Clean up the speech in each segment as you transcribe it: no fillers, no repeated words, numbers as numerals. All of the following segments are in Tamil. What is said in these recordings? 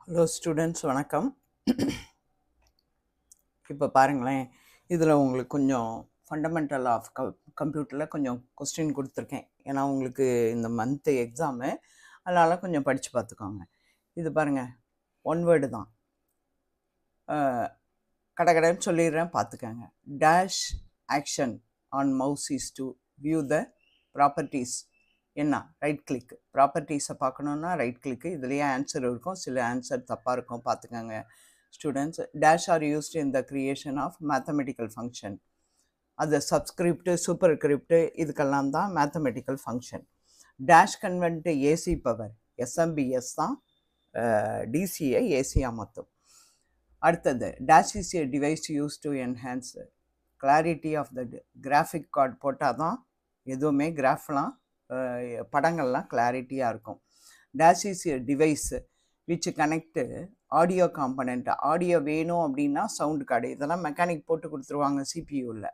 ஹலோ ஸ்டூடெண்ட்ஸ், வணக்கம். இப்போ பாருங்களேன், இதில் உங்களுக்கு கொஞ்சம் ஃபண்டமெண்டல் ஆஃப் கம்ப்யூட்டரில் கொஞ்சம் கொஸ்டின் கொடுத்துருக்கேன். ஏன்னா உங்களுக்கு இந்த மந்த்து எக்ஸாமு, அதனால் கொஞ்சம் படித்து பார்த்துக்கோங்க. இது பாருங்கள், ஒன் வேர்டு தான். கடகடன்னு சொல்லிடுறேன், பார்த்துக்கோங்க. Dash action on mouse is to view the properties. என்ன? Right click. ப்ராப்பர்ட்டிஸை பார்க்கணுன்னா ரைட் கிளிக்கு. இதுலேயே ஆன்சர் இருக்கும், சில ஆன்சர் தப்பாக இருக்கும், பார்த்துக்கோங்க students. Dash are used in the creation of mathematical function. அது சப்ஸ்கிரிப்டு, சூப்பர்ஸ்கிரிப்டு, இதுக்கெல்லாம் தான் mathematical function. Dash convert AC power, SMPS தான் டிசியை ஏசியாக மாற்றும். அடுத்தது, dash is a device use to enhance clarity of the graphic card. போட்டால் தான் எதுவுமே கிராஃப்லாம் படங்கள்லாம் கிளாரிட்டியாக இருக்கும். Dash is a device which connect audio component. Audio வேணும் அப்படின்னா சவுண்டு கார்டு, இதெல்லாம் மெக்கானிக் போட்டு கொடுத்துருவாங்க சிபியூவில்.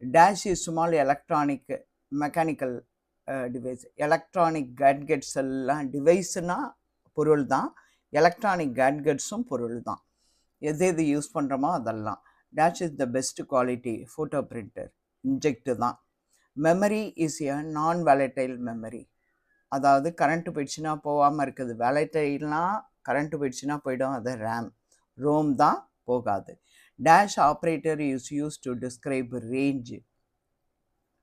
Dash is small electronic mechanical device. Electronic gadgets எல்லாம் டிவைஸ்னால் பொருள் தான், எலக்ட்ரானிக் கேட்கெட்ஸும் பொருள் தான். எது எது யூஸ் பண்ணுறோமோ அதெல்லாம். Dash is the best quality photo printer. Inject தான். மெமரி இஸ் எ நான் வேலட்டைல் மெமரி. அதாவது கரண்ட்டு போயிடுச்சுன்னா போகாமல் இருக்குது. வேலட்டைல்னால் கரண்ட்டு போயிடுச்சுன்னா போயிடும், அது ரேம். ரோம் தான் போகாது. Dash operator is use to describe range.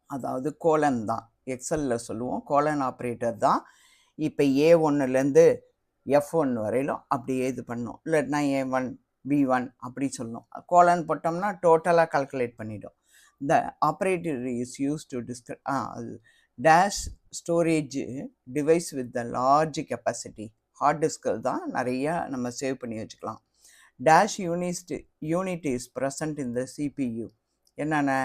அதாவது கோலன் தான், எக்ஸலில் சொல்லுவோம் கோலன் ஆப்ரேட்டர் தான். இப்போ A1லேருந்து F1 வரையிலும் அப்படியே இது பண்ணும். இல்லைன்னா A1 B1 அப்படி சொல்லணும். கோலன் போட்டோம்னா டோட்டலாக கால்குலேட் பண்ணிடும். The operator is use to dash storage device with the large capacity. Hard டிஸ்கில் தான் நிறையா நம்ம சேவ் பண்ணி வச்சுக்கலாம். Dash unit is present in the CPU. என்னென்ன?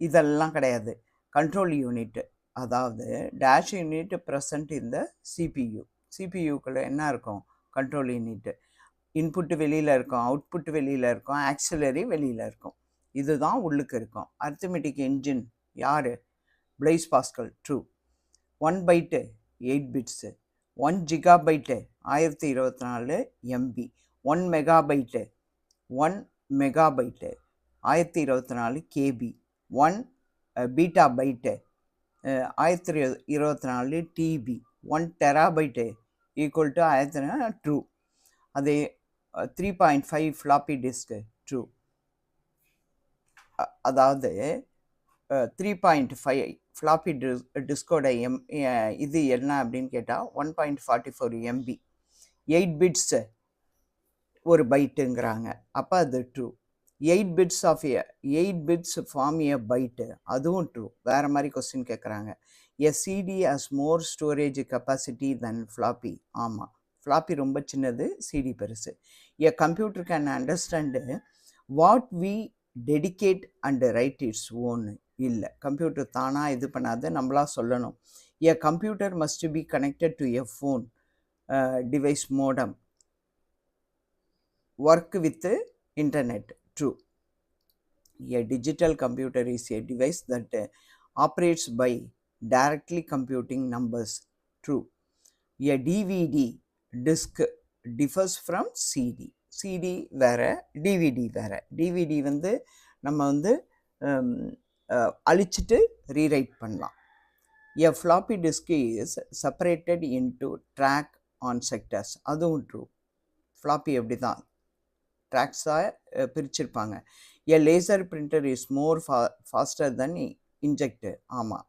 இதெல்லாம் கிடையாது, கண்ட்ரோல் யூனிட். அதாவது dash unit present in the CPU. சிபியூக்குள்ளே என்ன இருக்கும்? Control unit. இன்புட்டு வெளியில் இருக்கும், அவுட்புட் வெளியில் இருக்கும், ஆக்சிலரி வெளியில் இருக்கும். இதுதான் உள்ளுக்கு இருக்கும். அரித்மெட்டிக் என்ஜின் யார்? Blaise Pascal. True. 1 byte 8 bits. 1 gigabyte 1024 MB. 1 megabyte 1024 KB. 1 petabyte 1024 TB. 1 terabyte equal to 1000. True. அதே 3.5 ஃப்ளாப்பி டிஸ்க்கு. ட்ரூ. அதாவது 3.5 ஃப்ளாப்பி டிஸ்கோட இது என்ன அப்படின்னு கேட்டால் 1.44 MB. 8 பிட்ஸு ஒரு பைட்டுங்கிறாங்க, அப்போ அது true. 8 bits form a byte, அதுவும் ட்ரூ. வேறு மாதிரி கொஸ்டின் கேட்குறாங்க. A CD has more storage capacity then floppy. ஆமாம், ஃப்ளாப்பி ரொம்ப சின்னது, சிடி பெருசு. A computer can understand what we dedicate and write its own. இல்லை, கம்ப்யூட்டர் தானாக இது பண்ணாது, நம்மளா சொல்லணும். A computer must be connected to a phone device modem. Work with internet. True. A digital computer is a device that operates by directly computing numbers. True. A DVD disc differs from CD. CD வேறு, டிவிடி வேறு. டிவிடி வந்து நம்ம வந்து அழிச்சிட்டு ரீரைட் பண்ணலாம். A floppy disk is separated into track on sectors. அதுவும் ட்ரூ. ஃப்ளாப்பி அப்படி தான் ட்ராக்ஸாக பிரிச்சிருப்பாங்க. A laser printer is more faster then inkjet. ஆமாம்,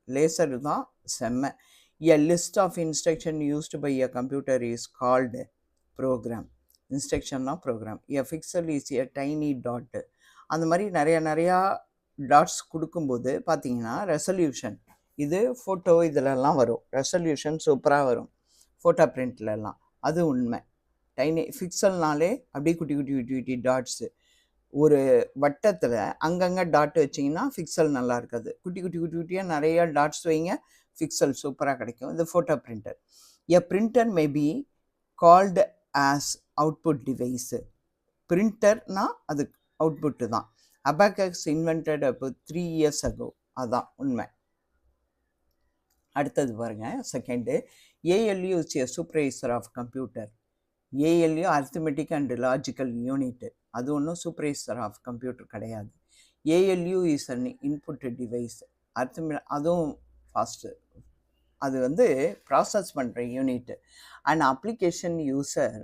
லேசர் தான் செம்ம. A list of instruction used by a computer is called program. இன்ஸ்ட்ரக்ஷன்னா program. A pixel is a tiny dot. அந்த மாதிரி நிறையா டாட்ஸ் கொடுக்கும்போது பார்த்தீங்கன்னா ரெசல்யூஷன், இது ஃபோட்டோ இதிலெல்லாம் வரும், ரெசல்யூஷன் சூப்பராக வரும் ஃபோட்டோ பிரிண்ட்லலாம். அது உண்மை. டைனி பிக்சல்னாலே அப்படியே குட்டி குட்டி குட்டி குட்டி டாட்ஸு. ஒரு வட்டத்தில் அங்கங்கே டாட் வச்சிங்கன்னா பிக்சல் நல்லா இருக்காது. குட்டி குட்டி குட்டி குட்டியாக நிறையா டாட்ஸ் வைங்க, பிக்சல் சூப்பராக கிடைக்கும். இது photo printer. A printer may be called as output device. பிரிண்டர்னால் அது அவுட்புட்டு தான். அபாகஸ் இன்வென்டட் அப்போ 3 years ago. அதுதான் உண்மை. அடுத்தது பாருங்கள், second. ALU is a supervisor of computer. ALU arithmetic and logical unit, அது ஒன்றும் சூப்பர்வைசர் ஆஃப் கம்ப்யூட்டர் கிடையாது. ALU is an input device. அதுவும் ஃபாஸ்ட்டு, அது வந்து ப்ராசஸ் பண்ணுற unit. And application user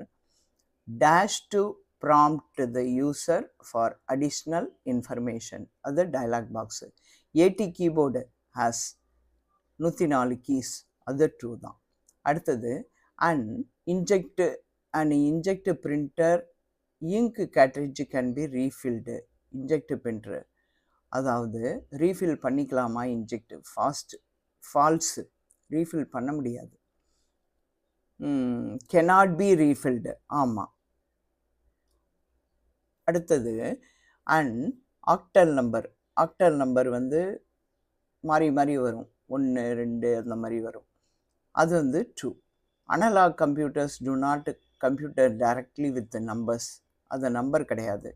dash to prompt the user for additional information, அது dialog box. AT keyboard has 104 keys, அது ட்ரூ தான். அடுத்தது and inkjet printer ink cartridge can be refilled. Inkjet printer, அதாவது ரீஃபில் பண்ணிக்கலாமா? இன்ஜெக்ட் ஃபால்ஸு, ரீஃபில் பண்ண முடியாது. cannot be refilled, ஆமாம். அடுத்தது அண்ட் ஆக்டல் நம்பர் வந்து மாறி மாறி வரும், 1 2 அந்த மாதிரி வரும், அது வந்து true. Analog computers do not computer directly with numbers, அது நம்பர் கிடையாது.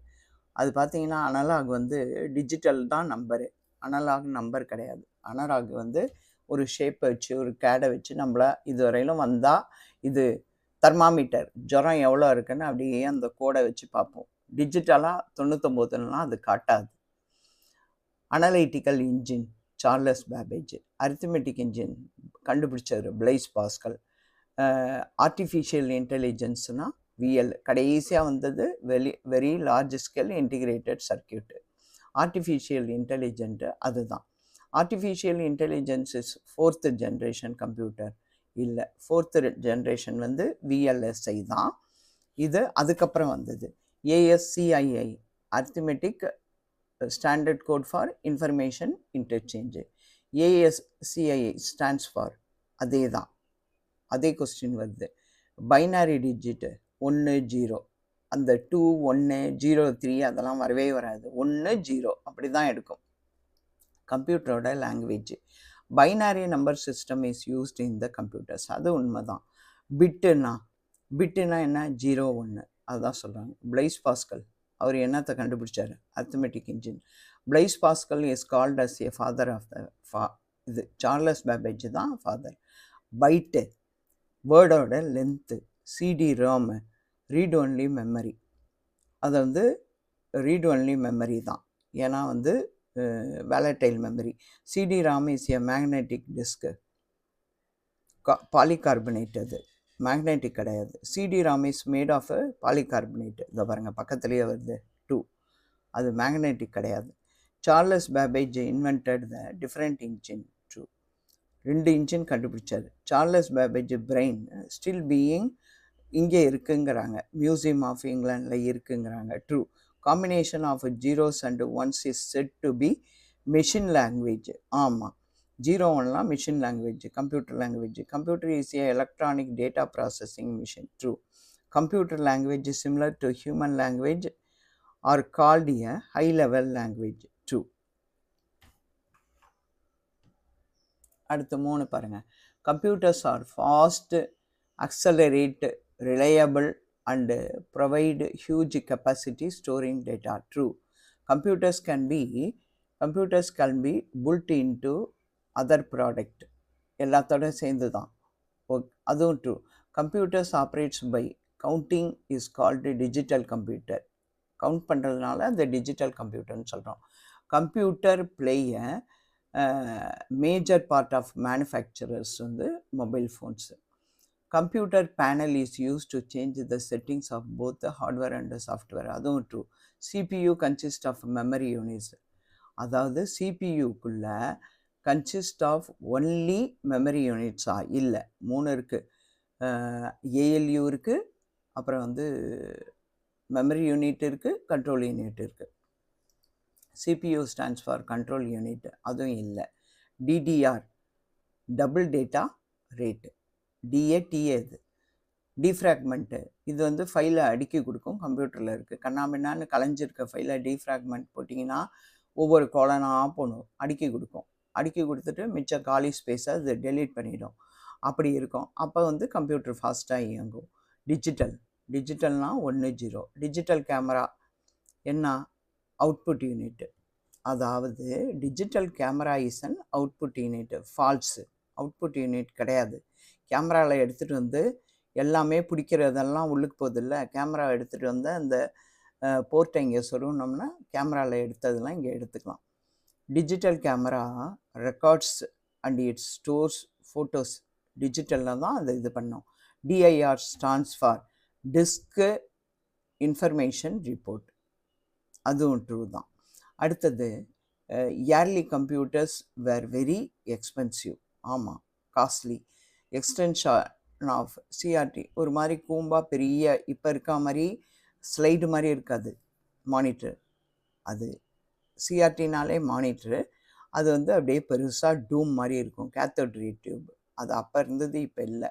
அது பார்த்தீங்கன்னா அனலாக் வந்து டிஜிட்டல் தான் நம்பரு, அனலாக் நம்பர் கிடையாது. அனலாக் வந்து ஒரு ஷேப்பை வச்சு ஒரு கேடை வச்சு நம்மளை இதுவரையிலும் வந்தால் இது தெர்மாமீட்டர், ஜுரம் எவ்வளோ இருக்குன்னு அப்படியே அந்த கோடை வச்சு பார்ப்போம். டிஜிட்டலாக 99லாம் அது காட்டாது. Analytical engine Charles Babbage. Arithmetic engine கண்டுபிடிச்சவர் பிளைஸ் பாஸ்கல். ஆர்டிஃபிஷியல் இன்டெலிஜென்ஸ்னால் விஎல், கடைசியாக வந்தது very large scale integrated circuit. Artificial intelligent அதுதான். Artificial intelligence is 4th generation computer. இல்லை, 4th ஜென்ரேஷன் வந்து விஎல்எஸ்ஐ தான். இது அதுக்கப்புறம் வந்தது. ASCII arithmetic standard code for information interchange. ASCII stands for அதே தான், அதே கொஸ்டின் வருது. பைனரி டிஜிட்டு 1 0, அந்த 2 1 0 3 அதெல்லாம் வரவே வராது, 1 0 அப்படி தான் எடுக்கும். கம்ப்யூட்டரோட language. Binary number system is used in the computers, அது உண்மை தான். பிட்டுனா என்ன? 0 1, அதுதான் சொல்கிறாங்க. பிளைஸ் பாஸ்கல் அவர் என்னத்தை கண்டுபிடிச்சார்? Arithmetic engine. Blaise Pascal is called as a father of the இது சார்லஸ் பேபேஜ் தான் ஃபாதர். பைட்டு வேர்டோட length. CD ROM read only memory, அதை வந்து ரீட் ஒன்லி மெமரி தான், ஏன்னா வந்து volatile memory. CD RAM is a magnetic disk, polycarbonate, அது மேக்னெட்டிக் கிடையாது. CD RAM is made of polycarbonate, இதை பாருங்கள் பக்கத்துலேயே வருது 2, அது மேக்னெட்டிக் கிடையாது. Charles Babbage invented the different engine, true. 2 engine கண்டுபிடிச்சார். Charles Babbage brain still being இங்கே இருக்குங்கிறாங்க, மியூசியம் ஆஃப் இங்கிலாண்டில் இருக்குங்கிறாங்க, true. Combination of zeros and ones is set to be machine language, ஆமாம். 0 1லாம் machine language, computer language. Computer is a electronic data processing machine, true. Computer language similar to human language are called a high level language, true. அடுத்து 3 பாருங்கள். Computers are fast, accelerate, reliable and provide huge capacity storing data, true. Computers can be built into other product, எல்லாத்தோட சேர்ந்து தான், அதுவும் true. Computers operates by counting is called digital computer, count பண்ணுறதுனால அந்த டிஜிட்டல் கம்ப்யூட்டர்னு சொல்கிறோம். Computer play a major part of manufacturers வந்து mobile phones. Computer panel is use to change the settings of both the hardware and software, அதுவும் true. CPU consist of memory units, அதாவது சிபியூக்குள்ளே கன்சிஸ்ட் ஆஃப் ஒன்லி மெமரி யூனிட்ஸா? இல்லை, 3 இருக்குது. ஏஎல்யூ இருக்குது, அப்புறம் வந்து மெமரி யூனிட் இருக்குது, கண்ட்ரோல் யூனிட் இருக்குது. CPU stands for control unit, அதுவும் இல்லை. டிடிஆர் டபுள் டேட்டா ரேட்டு, டிஏடிஏ இது. டிஃப்ராக்மெண்ட்டு இது வந்து ஃபைலை அடுக்கி கொடுக்கும், கம்ப்யூட்டரில் இருக்குது. கண்ணாமின்னான்னு கலைஞ்சிருக்க ஃபைலை டிஃப்ராக்மெண்ட் போட்டிங்கன்னா ஒவ்வொரு கோலனாக போகணும், அடுக்கி கொடுக்கும். அடுக்கி கொடுத்துட்டு மிச்ச காலி ஸ்பேஸை அது டெலீட் பண்ணிடும், அப்படி இருக்கும். அப்போ வந்து கம்ப்யூட்டர் ஃபாஸ்ட்டாக இயங்கும். டிஜிட்டல்னால் 1 0. டிஜிட்டல் கேமரா என்ன? அவுட்புட் யூனிட், அதாவது digital camera is an output unit, falls. Output unit கிடையாது. கேமராவில் எடுத்துகிட்டு வந்து எல்லாமே பிடிக்கிறதெல்லாம் உள்ளுக்கு போகுதில்ல, கேமரா எடுத்துகிட்டு வந்து அந்த போர்ட்டை இங்கே சொருகினோம்னா கேமராவில் எடுத்ததெல்லாம் இங்கே எடுத்துக்கலாம். Digital camera records and it stores photos. டிஜிட்டலில் தான் அதை இது பண்ணோம். DIR stands for disc information report. அதுவும் ட்ரூ தான். அடுத்தது yearly computers were very expensive. ஆமாம், காஸ்ட்லி. எக்ஸ்டென்ஷன் ஆஃப் சிஆர்டி ஒரு மாதிரி கூம்பா பெரிய இப்போ இருக்க மாதிரி ஸ்லைடு மாதிரி இருக்காது மானிட்டர். அது சிஆர்டினாலே மானிட்டரு. அது வந்து அப்படியே பெருசாக டூம் மாதிரி இருக்கும், கேத்தோட் ரே டியூப். அது அப்போ இருந்தது, இப்போ இல்லை.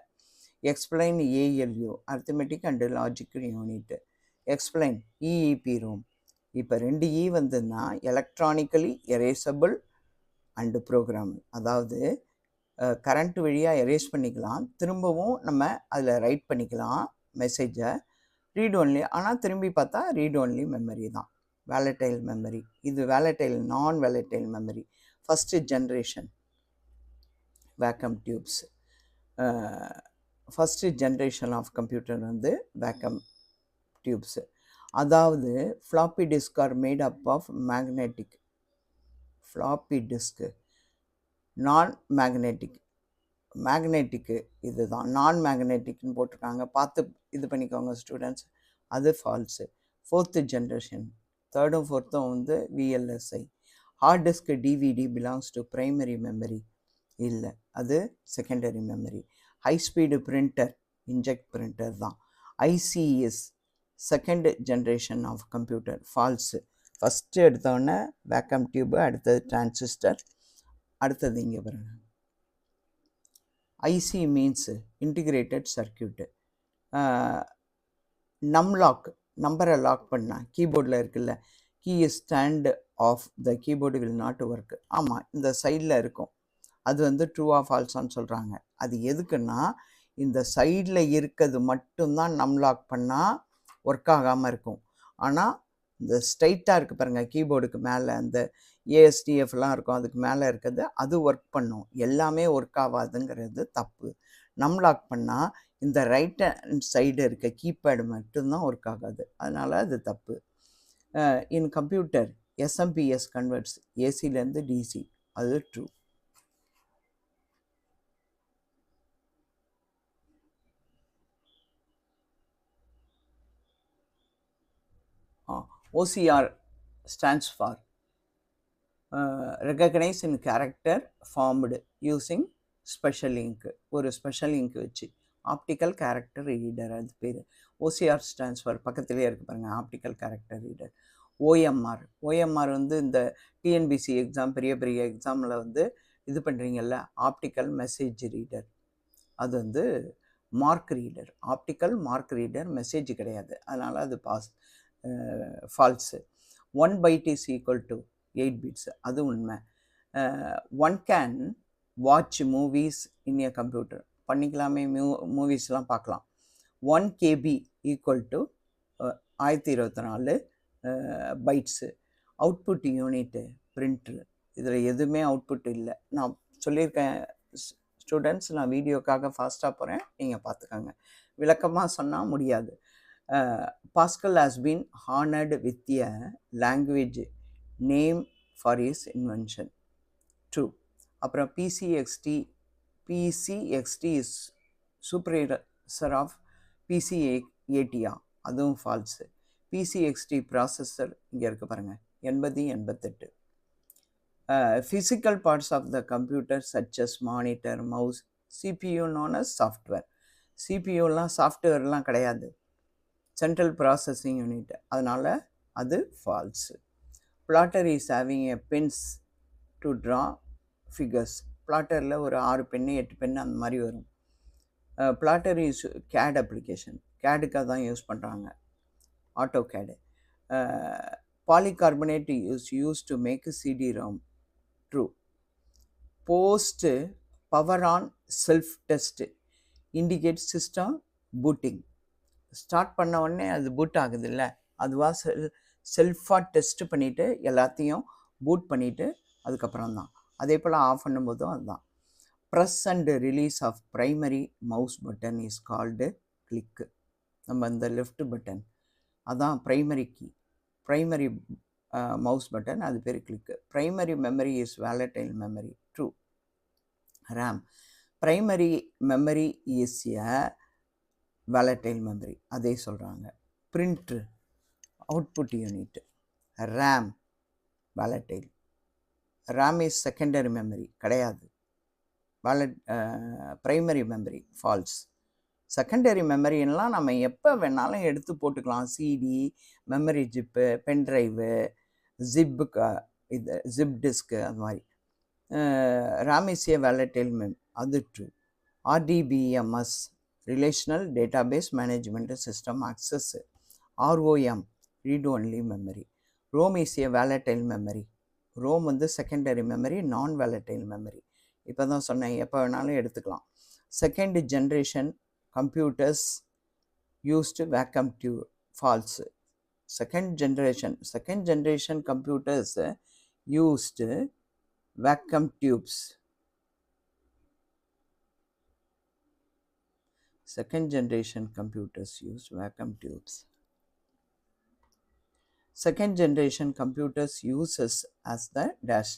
Explain ALU arithmetic and logical unit. Explain EEP room. இப்போ 2 இ வந்துன்னா எலக்ட்ரானிக்கலி எரேசபிள் அண்டு ப்ரோக்ராம். அதாவது கரண்ட் வழியாக எரேஸ் பண்ணிக்கலாம், திரும்பவும் நம்ம அதில் ரைட் பண்ணிக்கலாம் மெசேஜை. ரீட் ஒன்லி, ஆனால் திரும்பி பார்த்தா ரீட் ஒன்லி மெமரி தான், வேலட்டைல் மெமரி. இது volatile, non volatile memory. First generation vacuum tubes. First generation of computer வந்து வேக்கம் டியூப்ஸு. அதாவது floppy disk are made up of magnetic. Floppy disk non magnetic. Magnetic இது தான், நான் மேக்னெட்டிக்னு போட்டிருக்காங்க, பார்த்து இது பண்ணிக்கோங்க ஸ்டூடெண்ட்ஸ். அது falls. 4th generation, 3rd 4th வந்து VLSI. Hard disk DVD belongs to primary memory. இல்லை, அது secondary memory. High speed printer inkjet printer தான். ICs second generation of computer. False. First எடுத்தோடனே வேக்கம் டியூபு, அடுத்தது டிரான்சிஸ்டர், அடுத்தது இங்கே பாருங்க IC means integrated circuit. Num lock, நம்பரை லாக் பண்ணால் கீபோர்டில் இருக்குல்ல, key stand of the keyboard will not work. ஆமாம், இந்த சைடில் இருக்கும். அது வந்து ட்ரூ ஆஃப் ஃபால்ஸான்னு சொல்கிறாங்க. அது எதுக்குன்னா இந்த சைடில் இருக்கிறது மட்டும்தான் நம்லாக் பண்ணால் ஒர்க் ஆகாமல் இருக்கும். ஆனால் இந்த ஸ்ட்ரைட்டாக இருக்குது பாருங்கள், கீபோர்டுக்கு மேலே அந்த ஏஎஸ்டிஎஃப்லாம் இருக்கும், அதுக்கு மேலே இருக்கிறது அது ஒர்க் பண்ணும். எல்லாமே ஒர்க் ஆகாதுங்கிறது தப்பு. நம்லாக் பண்ணால் இந்த ரைட் ஹேண்ட் சைடு இருக்க கீபேடு மட்டும்தான் ஒர்க் ஆகாது, அதனால் அது தப்பு. இன் கம்ப்யூட்டர் எஸ்எம்பிஎஸ் கன்வெர்ட்ஸ் ஏசிலேருந்து டிசி, அது true. OCR stands for recognize in character formed using special ink. ஒரு ஸ்பெஷல் இங்க் வச்சு ஆப்டிக்கல் கேரக்டர் ரீடர், அது பேர். OCR stands for பக்கத்துலேயே இருக்குது பாருங்கள், optical character reader. OMR, OMR வந்து இந்த டிஎன்பிசி எக்ஸாம், பெரிய பெரிய எக்ஸாமில் வந்து இது பண்ணுறீங்கல்ல, ஆப்டிக்கல் மெசேஜ் ரீடர். அது வந்து mark reader, optical mark reader, message கிடையாது, அதனால் அது false. 1 byte is equal to 8 bits, அது உண்மை. 1 can watch movies in a computer. பண்ணிக்கலாமே, மூவிஸ்லாம் பார்க்கலாம். 1 KB equal to 1024 bytes. Output unit printer. இதில் எதுவுமே அவுட்புட் இல்லை. நான் சொல்லியிருக்கேன் ஸ்டூடெண்ட்ஸ், நான் வீடியோக்காக ஃபாஸ்ட்டாக போகிறேன், நீங்கள் பார்த்துக்கோங்க. விளக்கமாக சொன்னால் முடியாது. Pascal has been honored with a language name for his invention. True. அப்புறம் PCXT is supervisor of PCATA, அதுவும் ஃபால்ஸு. PCXT ப்ராசஸர் இங்கே இருக்குது பாருங்கள், 8088. Physical parts of the computer such as monitor, mouse, CPU known as software. CPUலாம் சாஃப்ட்வேர்லாம் கிடையாது, சென்ட்ரல் ப்ராசஸிங் யூனிட், அதனால் அது false. Plotter is having a pens to draw figures. பிளாட்டரில் ஒரு 6 பென்னு 8 பென்னு அந்த மாதிரி வரும். பிளாட்டர் இஸ் கேட் அப்ளிகேஷன், கேடுக்காக தான் யூஸ் பண்ணுறாங்க, auto CAD. Polycarbonate is use to make CD-ROM. True. POST power on self test indicate system booting. Start பண்ண உடனே அது பூட் ஆகுது இல்லை, அதுவாக செல்ஃபாக டெஸ்ட் பண்ணிவிட்டு எல்லாத்தையும் பூட் பண்ணிவிட்டு அதுக்கப்புறம் தான். அதே போல் ஆஃப் பண்ணும்போதும் அதுதான். Press and release of primary mouse button is called click. நம்ம இந்த லெஃப்ட் பட்டன் அதான் primary key. Primary mouse button அது பேர் click. Primary memory is volatile memory. True. RAM primary memory is a volatile memory. அதே சொல்கிறாங்க. Printer output unit. RAM volatile. RAM is secondary memory. கிடையாது. Primary memory false. செகண்டரி மெமரின்லாம் நம்ம எப்போ வேணாலும் எடுத்து போட்டுக்கலாம். CD, memory zip, pen drive, zip, இது ஜிப் டிஸ்க்கு, அது மாதிரி. ரேம் இஸ் ஏ வாலட்டைல் அது true. RDBMS relational database management system access. ROM read only memory. ROM is a volatile memory. ROM வந்து secondary memory, non volatile memory. இப்போ தான் சொன்னேன், எப்போ வேணாலும் எடுத்துக்கலாம். Second generation computers used vacuum tube. False. Second generation computers used vacuum tubes. Second generation computers use vacuum tubes. Second generation computers uses as the dash.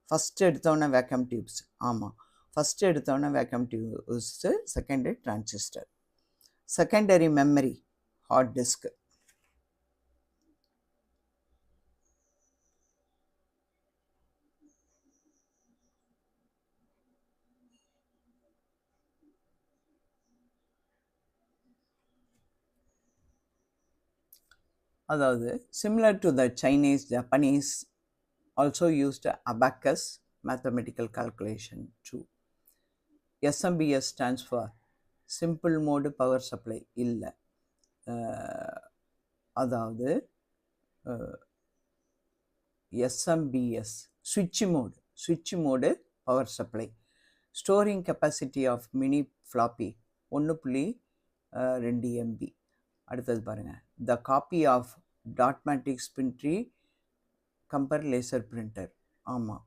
First எடுத்தோன்னே vacuum tubes. ஆமாம், ஃபஸ்ட் எடுத்தோன்னே vacuum tubes. Second transistor. Secondary memory hard disk. அதாவது similar to the Chinese, Japanese also used abacus mathematical calculation too. SMBS stands for simple mode power supply. இல்லை, அதாவது SMBS switch mode power supply. Storing capacity of mini floppy 1.2 MB. அடுத்தது பாருங்க, the copy of dotmatic spin tree compare laser printer. ஆமாம்,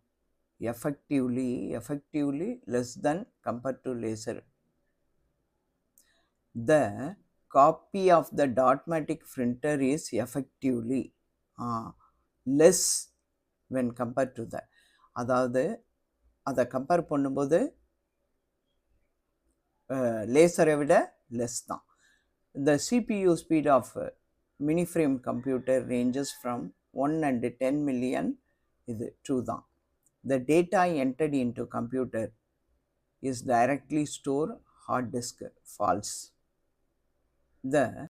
effectively less than compared to laser. The copy of the dotmatic printer is effectively less when compared to the. அதாவது அதை கம்பேர் பண்ணும்போது லேசரை விட லெஸ் தான். The CPU speed of mini frame computer ranges from 1 and 10 million. இது ட்ரூ தான். The data entered into computer is directly stored hard disk. False. The